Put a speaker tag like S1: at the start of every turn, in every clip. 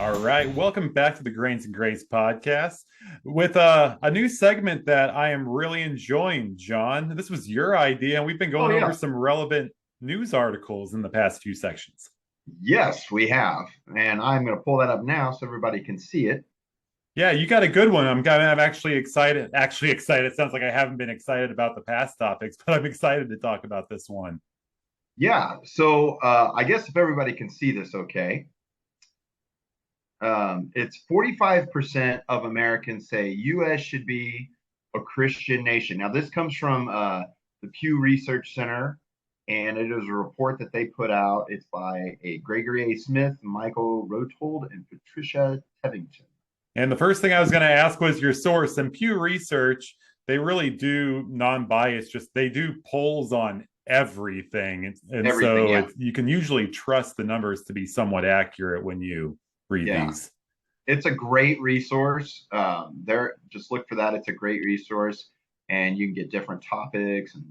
S1: All right, welcome back to the Grains and Grace podcast with a new segment that I am really enjoying, John. This was your idea, and we've been
S2: Oh
S1: going over
S2: yeah.
S1: some relevant news articles in the past few sections.
S2: Yes, we have. And I'm going to pull that up now so everybody can see it.
S1: Yeah, you got a good one. I'm actually excited. Actually excited. It sounds like I haven't been excited about the past topics, but I'm excited to talk about this one.
S2: Yeah. So I guess if everybody can see this, okay. It's 45% of Americans say U.S. should be a Christian nation. Now, this comes from the Pew Research Center, and it is a report that they put out. It's by a Gregory A. Smith, Michael Rotold, and Patricia Tevington.
S1: And the first thing I was going to ask was your source. And Pew Research, they really do non-biased, just they do polls on everything. And
S2: Everything,
S1: so
S2: yeah.
S1: you can usually trust the numbers to be somewhat accurate when you read
S2: Yeah.
S1: these.
S2: It's a great resource. There, just look for that. It's a great resource, and you can get different topics and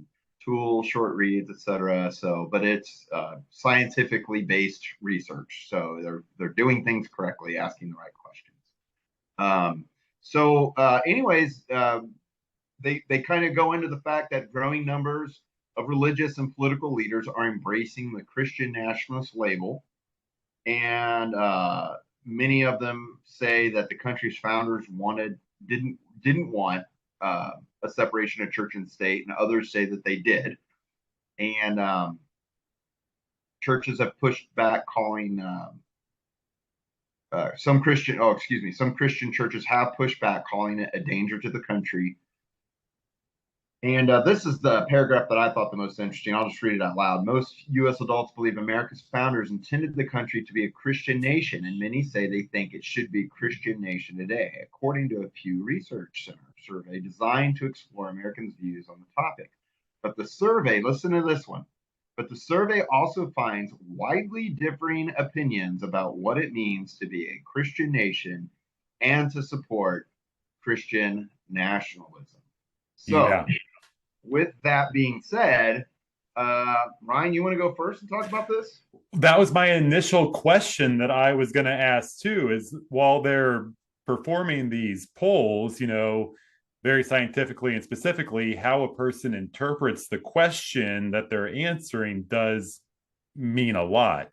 S2: tools, short reads, etc. So, but it's scientifically based research, so they're doing things correctly, asking the right questions. Um, anyways, they kind of go into the fact that growing numbers of religious and political leaders are embracing the Christian nationalist label, and many of them say that the country's founders didn't want a separation of church and state, and others say that they did. And churches have pushed back, calling some Christian churches have pushed back, calling it a danger to the country. And this is the paragraph that I thought the most interesting. I'll just read it out loud. Most U.S. adults believe America's founders intended the country to be a Christian nation, and many say they think it should be a Christian nation today, according to a Pew Research Center survey designed to explore Americans' views on the topic. But the survey, listen to this one, but the survey also finds widely differing opinions about what it means to be a Christian nation and to support Christian nationalism. So,
S1: Yeah.
S2: with that being said, Ryan, you want to go first and talk about this?
S1: That was my initial question that I was going to ask too is while they're performing these polls, very scientifically and specifically, how a person interprets the question that they're answering does mean a lot.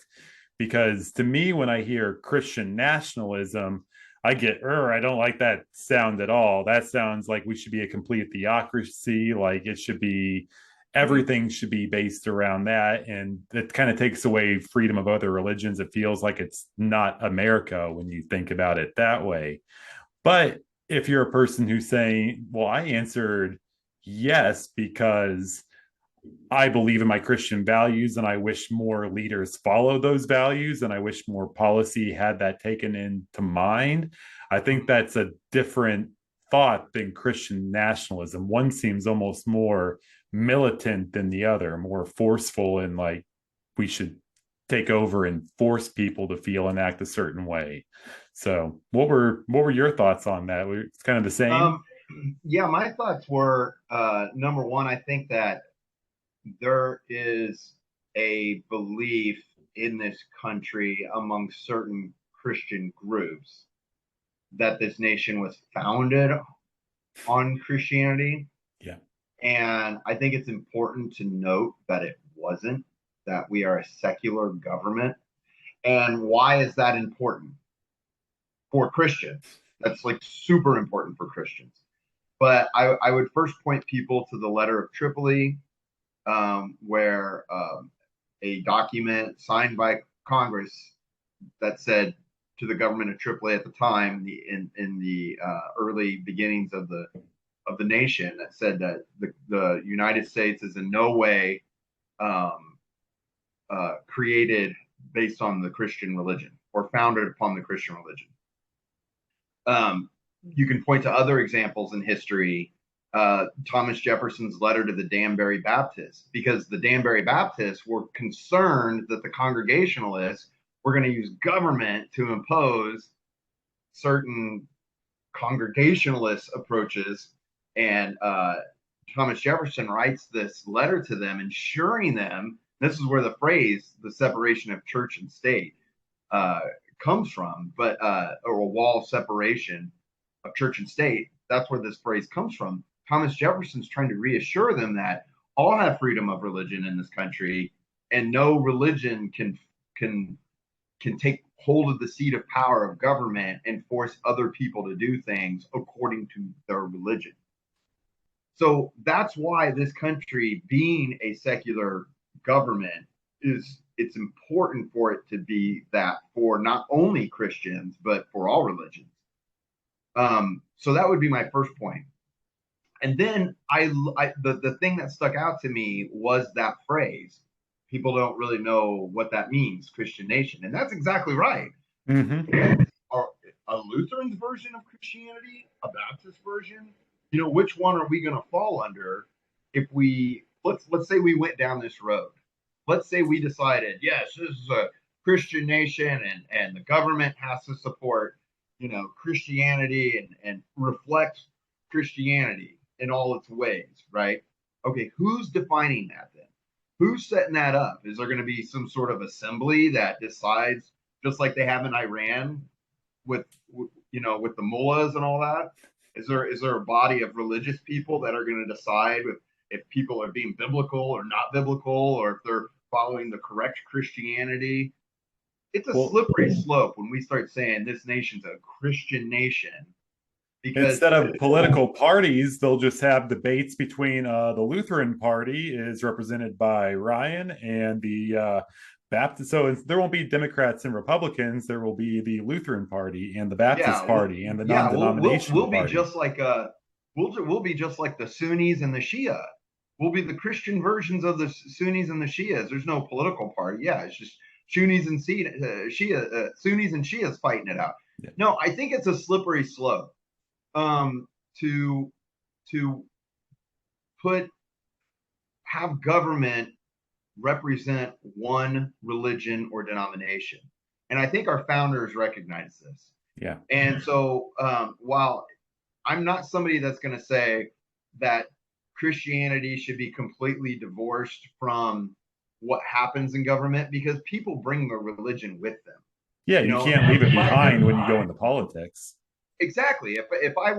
S1: Because to me, when I hear Christian nationalism, I get, I don't like that sound at all. That sounds like we should be a complete theocracy. Like it should be, everything should be based around that. And it kind of takes away freedom of other religions. It feels like it's not America when you think about it that way. But if you're a person who's saying, well, I answered yes because I believe in my Christian values and I wish more leaders follow those values and I wish more policy had that taken into mind. I think that's a different thought than Christian nationalism. One seems almost more militant than the other, more forceful and like we should take over and force people to feel and act a certain way. So, what were your thoughts on that? It's kind of the same.
S2: Um, yeah, my thoughts were number one, I think that there is a belief in this country among certain Christian groups that this nation was founded on Christianity.
S1: Yeah.
S2: And I think it's important to note that it wasn't, that we are a secular government. And why is that important for Christians? That's like super important for Christians. But I would first point people to the letter of Tripoli, where a document signed by Congress that said to the government of Tripoli at the time, in the early beginnings of the nation, that said that the United States is in no way created based on the Christian religion or founded upon the Christian religion. You can point to other examples in history. Thomas Jefferson's letter to the Danbury Baptists, because the Danbury Baptists were concerned that the Congregationalists were going to use government to impose certain Congregationalist approaches. And Thomas Jefferson writes this letter to them, ensuring them, this is where the phrase, the separation of church and state, comes from, but or a wall of separation of church and state. That's where this phrase comes from. Thomas Jefferson's trying to reassure them that all have freedom of religion in this country, and no religion can can take hold of the seat of power of government and force other people to do things according to their religion. So that's why this country, being a secular government, is it's important for it to be that for not only Christians but for all religions. So that would be my first point. And then the thing that stuck out to me was that phrase. People don't really know what that means, Christian nation, and that's exactly right.
S1: Mm-hmm.
S2: Are a Lutheran's version of Christianity, a Baptist version? Which one are we going to fall under if we let's say we went down this road. Let's say we decided, yes, this is a Christian nation, and the government has to support, Christianity and reflect Christianity in all its ways, right? Okay, who's defining that then? Who's setting that up? Is there going to be some sort of assembly that decides, just like they have in Iran, with with the mullahs and all that? Is there a body of religious people that are going to decide if people are being biblical or not biblical, or if they're following the correct Christianity? It's a
S1: Well,
S2: slippery slope when we start saying this nation's a Christian nation, because
S1: instead of political parties, they'll just have debates between the Lutheran Party is represented by Ryan and the Baptist. So there won't be Democrats and Republicans. There will be the Lutheran Party and the Baptist
S2: yeah,
S1: Party and the
S2: yeah,
S1: non-denominational
S2: we'll be
S1: party.
S2: just like we'll be just like the Sunnis and the Shia. We'll be the Christian versions of the Sunnis and the Shias. There's no political party. Yeah, it's just Sunnis and Sunnis and Shias fighting it out.
S1: Yeah.
S2: No, I think it's a slippery slope um, to to put have government represent one religion or denomination, and I think our founders recognized this.
S1: Yeah.
S2: And so, while I'm not somebody that's going to say that Christianity should be completely divorced from what happens in government, because people bring their religion with them.
S1: Yeah,
S2: You
S1: you
S2: know,
S1: can't leave it behind when you go into politics.
S2: exactly. If I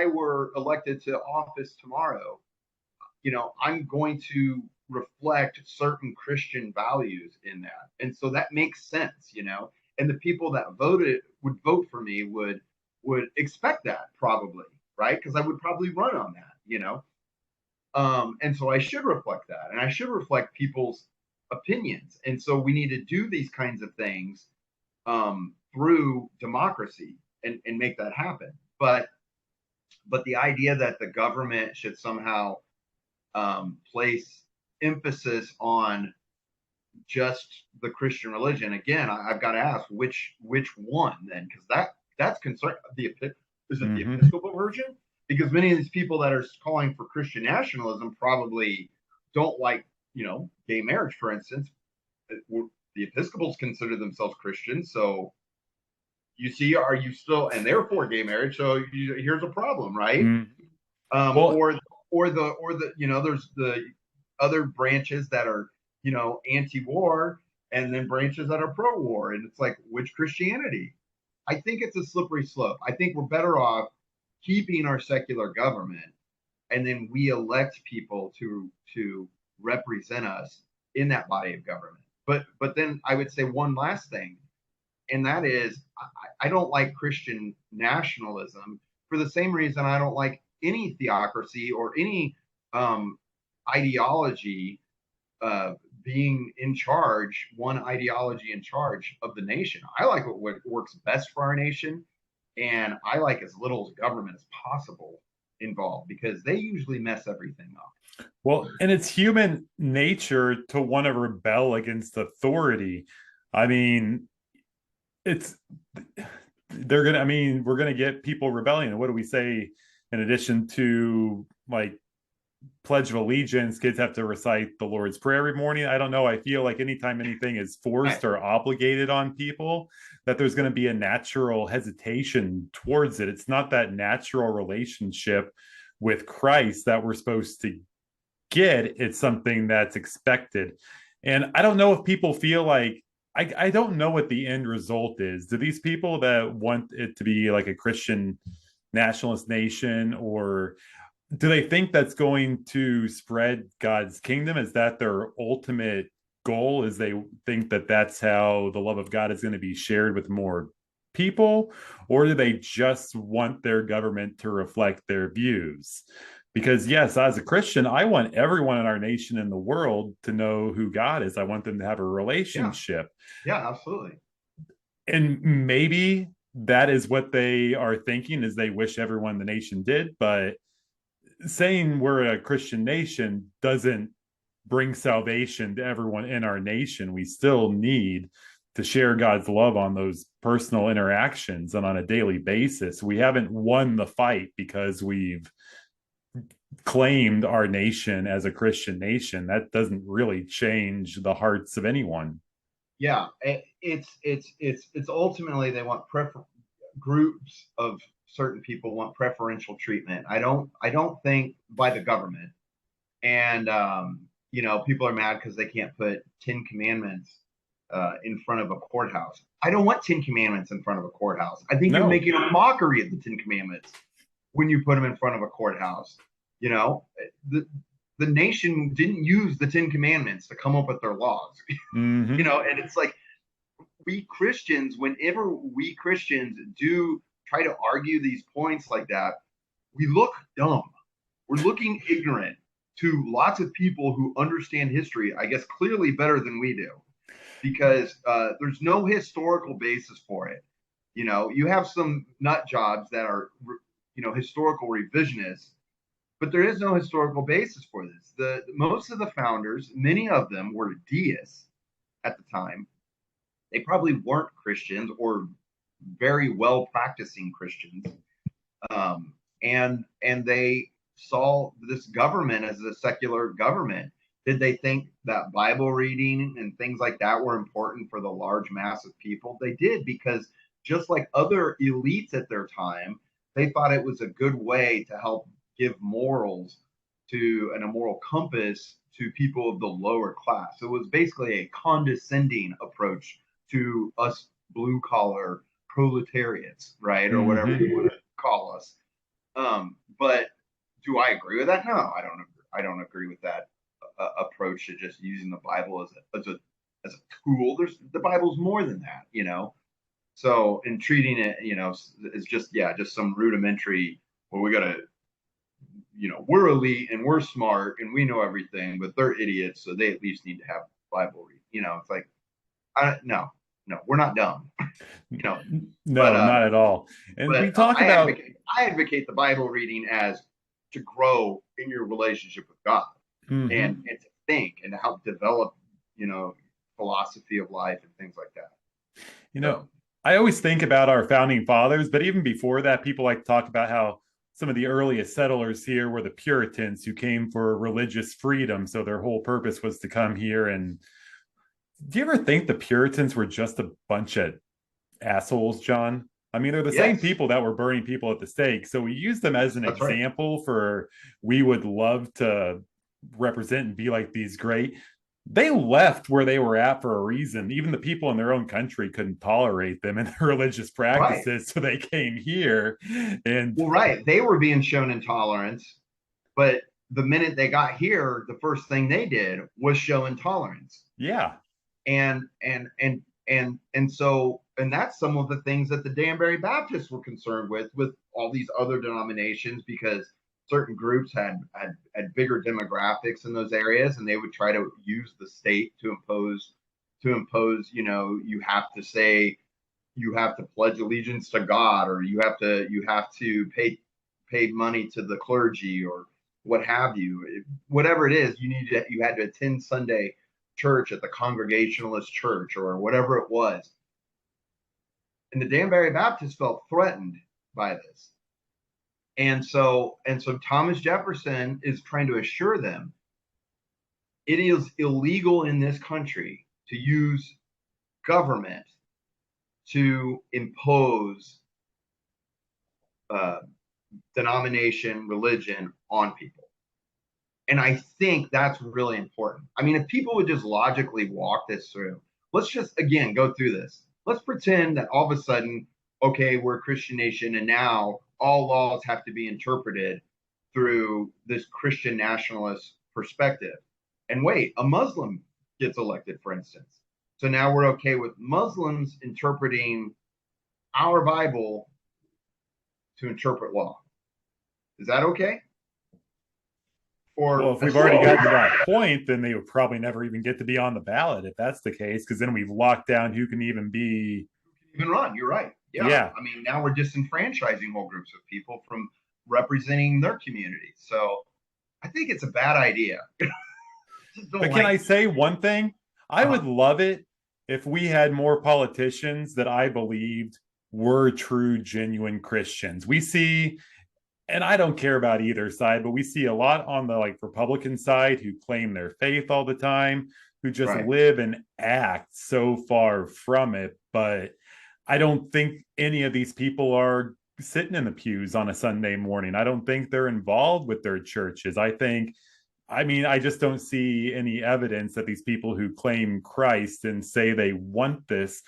S2: were elected to office tomorrow, I'm going to reflect certain Christian values in that, and so that makes sense. And the people that would vote for me would expect that, probably, right? Because I would probably run on that. And so I should reflect that, and I should reflect people's opinions. And so we need to do these kinds of things through democracy and make that happen. But the idea that the government should somehow place emphasis on just the Christian religion, again, I've got to ask which one then, because that's concerned. Is it the
S1: Mm-hmm.
S2: Episcopal version? Because many of these people that are calling for Christian nationalism probably don't like, gay marriage, for instance. The Episcopals consider themselves Christians, so you see, are you still, and therefore gay marriage? So here's a problem, right?
S1: Mm-hmm.
S2: um,
S1: Well,
S2: or there's the other branches that are anti-war, and then branches that are pro-war, and it's like, which Christianity? I think it's a slippery slope. I think we're better off keeping our secular government, and then we elect people to represent us in that body of government. But then I would say one last thing, and that is, I don't like Christian nationalism for the same reason I don't like any theocracy or any um, ideology being in charge, one ideology in charge of the nation. I like what works best for our nation, and I like as little government as possible involved, because they usually mess everything up.
S1: well, and it's human nature to want to rebel against authority. I mean, it's I mean, we're gonna get people rebelling. What do we say in addition to like Pledge of Allegiance? Kids have to recite the Lord's Prayer every morning. I don't know. I feel like anytime anything is
S2: Right.
S1: forced or obligated on people, that there's going to be a natural hesitation towards it. It's not that natural relationship with Christ that we're supposed to get. It's something that's expected. And I don't know if people feel like I don't know what the end result is. Do these people that want it to be like a Christian nationalist nation, or do they think that's going to spread God's kingdom? Is that their ultimate goal? Is they think that that's how the love of God is going to be shared with more people? Or do they just want their government to reflect their views? Because, yes, as a Christian, I want everyone in our nation and the world to know who God is. I want them to have a
S2: Yeah,
S1: relationship.
S2: yeah, absolutely.
S1: And maybe that is what they are thinking, is they wish everyone in the nation did. But saying we're a Christian nation doesn't bring salvation to everyone in our nation. We still need to share God's love on those personal interactions and on a daily basis. We haven't won the fight because we've claimed our nation as a Christian nation. That doesn't really change the hearts of anyone.
S2: Yeah, it's ultimately they want groups of certain people want preferential treatment. I don't think by the government. And people are mad because they can't put 10 commandments in front of a courthouse. I don't want 10 commandments in front of a courthouse. I think you're
S1: No,
S2: making a mockery of the 10 commandments when you put them in front of a courthouse. You know, the nation didn't use the 10 commandments to come up with their laws.
S1: mm-hmm.
S2: And it's like we Christians, whenever we Christians do try to argue these points like that, we look dumb. We're looking ignorant to lots of people who understand history, I guess, clearly better than we do, because there's no historical basis for it. You have some nut jobs that are, historical revisionists, but there is no historical basis for this. The most of the founders, many of them were deists at the time. They probably weren't Christians or very well practicing Christians, and they saw this government as a secular government. Did they think that Bible reading and things like that were important for the large mass of people? They did, because just like other elites at their time, they thought it was a good way to help give morals to and a moral compass to people of the lower class. So it was basically a condescending approach to us blue collar proletariats, right, or whatever
S1: Mm-hmm.
S2: you want to call us. But do I agree with that? No, I don't. I don't agree with that approach to just using the Bible as a tool. The Bible's more than that. So in treating it, as just some rudimentary. Well, we gotta, we're elite and we're smart and we know everything, but they're idiots, so they at least need to have Bible read. It's like, no, no, we're not dumb. you know, but
S1: No, not at all. And we
S2: but
S1: talk about,
S2: I advocate the Bible reading as to grow in your relationship with God,
S1: mm-hmm.
S2: and to think and to help develop, you know, philosophy of life and things like that.
S1: You know,
S2: So
S1: I always think about our founding fathers, but even before that, people like to talk about how some of the earliest settlers here were the Puritans who came for religious freedom. So their whole purpose was to come here. And do you ever think the Puritans were just a bunch of assholes, John? I mean, they're the same
S2: yes,
S1: people that were burning people at the stake. So we use them as an
S2: that's right.
S1: example for we would love to represent and be like these great. They left where they were at for a reason. Even the people in their own country couldn't tolerate them and their religious
S2: Right.
S1: practices. So they came here. And
S2: Well, right. They were being shown intolerance, but the minute they got here, the first thing they did was show intolerance.
S1: yeah,
S2: And that's some of the things that the Danbury Baptists were concerned with all these other denominations, because certain groups had bigger demographics in those areas, and they would try to use the state to impose, you have to say, you have to pledge allegiance to God, or you have to pay money to the clergy, or what have you. Whatever it is, you had to attend Sunday church at the Congregationalist church or whatever it was. And the Danbury Baptists felt threatened by this. And so Thomas Jefferson is trying to assure them it is illegal in this country to use government to impose uh, denomination, religion on people. And I think that's really important. I mean, if people would just logically walk this through, let's just again go through this. Let's pretend that all of a sudden, okay, we're a Christian nation, and now all laws have to be interpreted through this Christian nationalist perspective. And wait, a Muslim gets elected, for instance. So now we're okay with Muslims interpreting our Bible to interpret law. Is that okay?
S1: Well,
S2: Or
S1: if we've already gotten to that point, then they would probably never even get to be on the ballot if that's the case, because then we've locked down who can even be.
S2: even run. You're right. Yeah.
S1: Yeah.
S2: I mean, now we're disenfranchising whole groups of people from representing their communities. So I think it's a bad idea. Just don't
S1: But can
S2: like.
S1: I say one thing? I
S2: Uh-huh.
S1: would love it if we had more politicians that I believed were true, genuine Christians. We see, and I don't care about either side, but we see a lot on the like Republican side who claim their faith all the time, who just
S2: Right.
S1: live and act so far from it. But I don't think any of these people are sitting in the pews on a Sunday morning. I don't think they're involved with their churches. I mean, I just don't see any evidence that these people who claim Christ and say they want this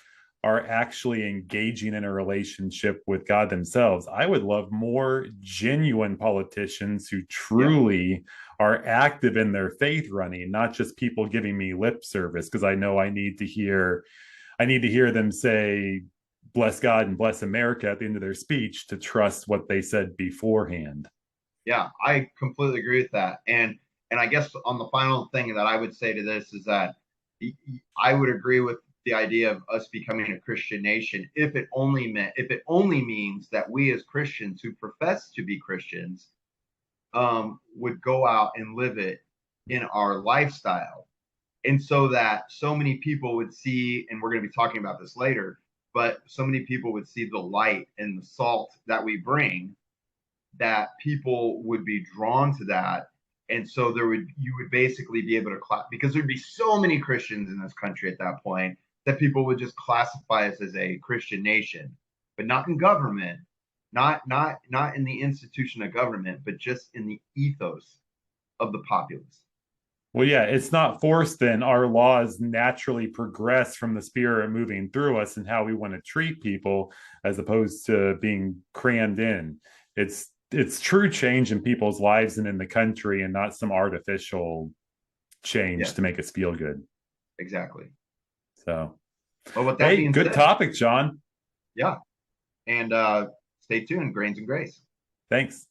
S1: are actually engaging in a relationship with God themselves. I would love more genuine politicians who
S2: Yeah.
S1: truly are active in their faith running, not just people giving me lip service because I know I need to hear them say bless God and bless America at the end of their speech to trust what they said beforehand.
S2: Yeah. I completely agree with that. And I guess on the final thing that I would say to this is that I would agree with the idea of us becoming a Christian nation if it only means that we as Christians who profess to be Christians would go out and live it in our lifestyle. And so that so many people would see, and we're going to be talking about this later, but so many people would see the light and the salt that we bring, that people would be drawn to that. And so you would basically be able to class, because there'd be so many Christians in this country at that point that people would just classify us as a Christian nation, but not in government, not in the institution of government, but just in the ethos of the populace.
S1: Well, yeah, it's not forced then. Our laws naturally progress from the spirit moving through us and how we want to treat people as opposed to being crammed in. It's true change in people's lives and in the country and not some artificial change
S2: Yes,
S1: to make us feel good.
S2: exactly.
S1: So,
S2: Well, with that
S1: hey,
S2: being
S1: good
S2: said,
S1: topic, John.
S2: yeah. And stay tuned, Grains and Grace.
S1: Thanks.